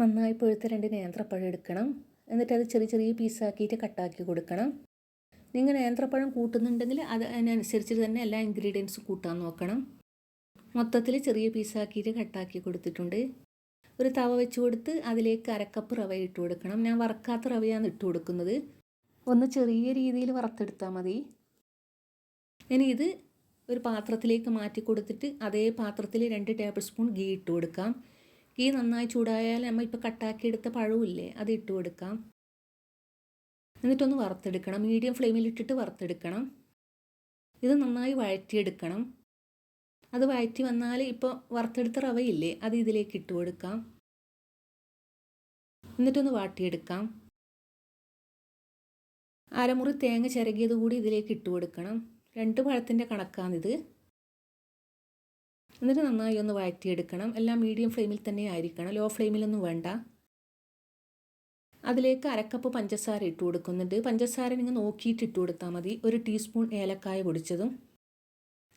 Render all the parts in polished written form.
നന്നായി പഴുത്ത 2 നേന്ത്രപ്പഴം എടുക്കണം. എന്നിട്ട് അത് ചെറിയ ചെറിയ പീസാക്കിയിട്ട് കട്ടാക്കി കൊടുക്കണം. നിങ്ങൾ നേന്ത്രപ്പഴം കൂട്ടുന്നുണ്ടെങ്കിൽ അതിനനുസരിച്ച് തന്നെ എല്ലാ ഇൻഗ്രീഡിയൻസും കൂട്ടാൻ നോക്കണം. മൊത്തത്തിൽ ചെറിയ പീസാക്കിയിട്ട് കട്ടാക്കി കൊടുത്തിട്ടുണ്ട്. ഒരു തവ വെച്ച് കൊടുത്ത് അതിലേക്ക് 1/2 കപ്പ് റവ ഇട്ട് കൊടുക്കണം. ഞാൻ വറക്കാത്ത റവയാണ് ഇട്ട് കൊടുക്കുന്നത്. ഒന്ന് ചെറിയ രീതിയിൽ വറുത്തെടുത്താൽ മതി. ഇനി ഇത് ഒരു പാത്രത്തിലേക്ക് മാറ്റി കൊടുത്തിട്ട് അതേ പാത്രത്തിൽ 2 ടേബിൾ സ്പൂൺ ഗീ ഇട്ട് കൊടുക്കാം. ഗീ നന്നായി ചൂടായാൽ നമ്മൾ ഇപ്പോൾ കട്ടാക്കിയെടുത്ത പഴമില്ലേ അത് ഇട്ട് കൊടുക്കാം. എന്നിട്ടൊന്ന് വറുത്തെടുക്കണം. മീഡിയം ഫ്ലെയിമിലിട്ടിട്ട് വറുത്തെടുക്കണം. ഇത് നന്നായി വഴറ്റിയെടുക്കണം. അത് വഴറ്റി വന്നാൽ ഇപ്പോൾ വറുത്തെടുത്ത റവയില്ലേ അത് ഇതിലേക്ക് ഇട്ട് കൊടുക്കാം. എന്നിട്ടൊന്ന് വാട്ടിയെടുക്കാം. അരമുറി തേങ്ങ ചിരകിയത് കൂടി ഇതിലേക്ക് ഇട്ട് കൊടുക്കണം. 2 പഴത്തിൻ്റെ കണക്കാണിത്. എന്നിട്ട് നന്നായി ഒന്ന് വഴറ്റിയെടുക്കണം. എല്ലാം മീഡിയം ഫ്ലെയിമിൽ തന്നെ ആയിരിക്കണം, ലോ ഫ്ലെയിമിലൊന്നും വേണ്ട. അതിലേക്ക് 1/2 കപ്പ് പഞ്ചസാര ഇട്ട് കൊടുക്കുന്നുണ്ട്. പഞ്ചസാര നിങ്ങൾ നോക്കിയിട്ട് ഇട്ട് കൊടുത്താൽ മതി. 1 ടീസ്പൂൺ ഏലക്കായ പൊടിച്ചതും.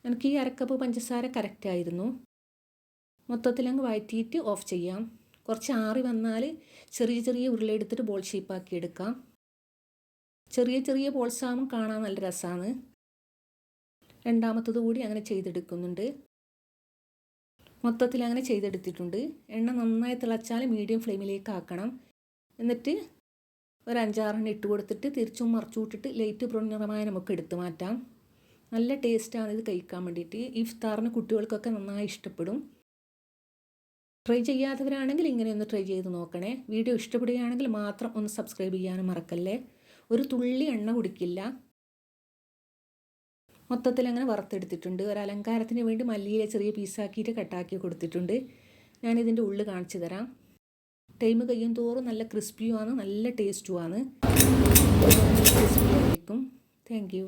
എനിക്ക് ഈ 1/2 കപ്പ് പഞ്ചസാര കറക്റ്റായിരുന്നു. മൊത്തത്തിലങ്ങ് വഴറ്റിയിട്ട് ഓഫ് ചെയ്യാം. കുറച്ച് ആറി വന്നാൽ ചെറിയ ചെറിയ ഉരുളയെടുത്തിട്ട് ബോൾ ഷേപ്പാക്കി എടുക്കാം. ചെറിയ ചെറിയ ബോൾസാകുമ്പോൾ കാണാൻ നല്ല രസമാണ്. രണ്ടാമത്തത് കൂടി അങ്ങനെ ചെയ്തെടുക്കുന്നുണ്ട്. മൊത്തത്തിൽ അങ്ങനെ ചെയ്തെടുത്തിട്ടുണ്ട്. എണ്ണ നന്നായി തിളച്ചാൽ മീഡിയം ഫ്ലെയിമിലേക്ക് ആക്കണം. എന്നിട്ട് ഒരു 5-6 ഇട്ട് കൊടുത്തിട്ട് തിരിച്ചും മറിച്ചു വിട്ടിട്ട് ലൈറ്റ് ബ്രൗൺ നിറമായി നമുക്ക് എടുത്തു മാറ്റാം. നല്ല ടേസ്റ്റാണ് ഇത് കഴിക്കാൻ വേണ്ടിയിട്ട്. ഇഫ്താറിന് കുട്ടികൾക്കൊക്കെ നന്നായി ഇഷ്ടപ്പെടും. ട്രൈ ചെയ്യാത്തവരാണെങ്കിൽ ഇങ്ങനെ ഒന്ന് ട്രൈ ചെയ്ത് നോക്കണേ. വീഡിയോ ഇഷ്ടപ്പെടുകയാണെങ്കിൽ മാത്രം ഒന്ന് സബ്സ്ക്രൈബ് ചെയ്യാനും മറക്കല്ലേ. ഒരു തുള്ളി എണ്ണ കുടിക്കില്ല. മൊത്തത്തിൽ അങ്ങനെ വറുത്തെടുത്തിട്ടുണ്ട്. ഒരു അലങ്കാരത്തിന് വേണ്ടി മല്ലിയില ചെറിയ പീസാക്കിയിട്ട് കട്ടാക്കി കൊടുത്തിട്ടുണ്ട്. ഞാനിതിൻ്റെ ഉള്ളിൽ കാണിച്ചു തരാം. ടൈം കഴിയും തോറും നല്ല ക്രിസ്പിയുമാണ്, നല്ല ടേസ്റ്റുമാണ്. Thank U.